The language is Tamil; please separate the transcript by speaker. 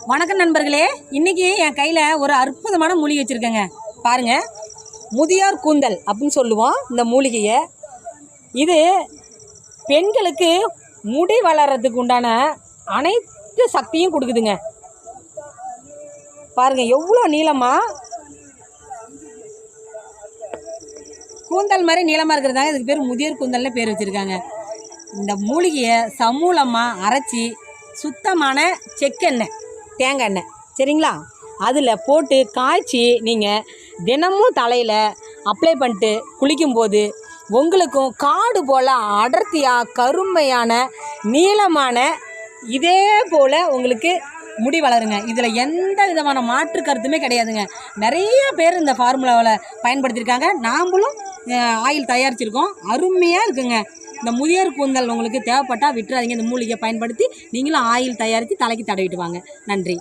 Speaker 1: வணக்கம் நண்பர்களே, இன்றைக்கி என் கையில் ஒரு அற்புதமான மூலிகை வச்சுருக்கேங்க. பாருங்கள், முதியோர் கூந்தல் அப்படின்னு சொல்லுவோம் இந்த மூலிகையை. இது பெண்களுக்கு முடி வளர்கிறதுக்கு உண்டான அனைத்து சக்தியும் கொடுக்குதுங்க. பாருங்கள் எவ்வளோ நீளமாக, கூந்தல் மாதிரி நீளமாக இருக்கிறதாங்க இதுக்கு பேர் முதியோர் கூந்தல்னு பேர் வச்சுருக்காங்க. இந்த மூலிகையை சமூலமாக அரைச்சி சுத்தமான செக்கெண்ணெய், தேங்காய் எண்ணெய் சரிங்களா, அதில் போட்டு காய்ச்சி நீங்கள் தினமும் தலையில் அப்ளை பண்ணிட்டு குளிக்கும்போது உங்களுக்கும் காடு போல் அடர்த்தியாக கருமையான நீளமான இதே போல் உங்களுக்கு முடி வளருங்க. இதில் எந்த விதமான மாற்று கருத்துமே கிடையாதுங்க. நிறைய பேர் இந்த ஃபார்முலாவில் பயன்படுத்தியிருக்காங்க. நாம்ளும் ஆயில் தயாரிச்சிருக்கோம். அருமையாக இருக்குங்க. இந்த முதியோர் கூந்தல் உங்களுக்கு தேவைப்பட்டால் விட்டுறாதீங்க. இந்த மூலிகையை பயன்படுத்தி நீங்களும் ஆயில் தயாரித்து தலைக்கு தடவிட்டு வாங்க. நன்றி.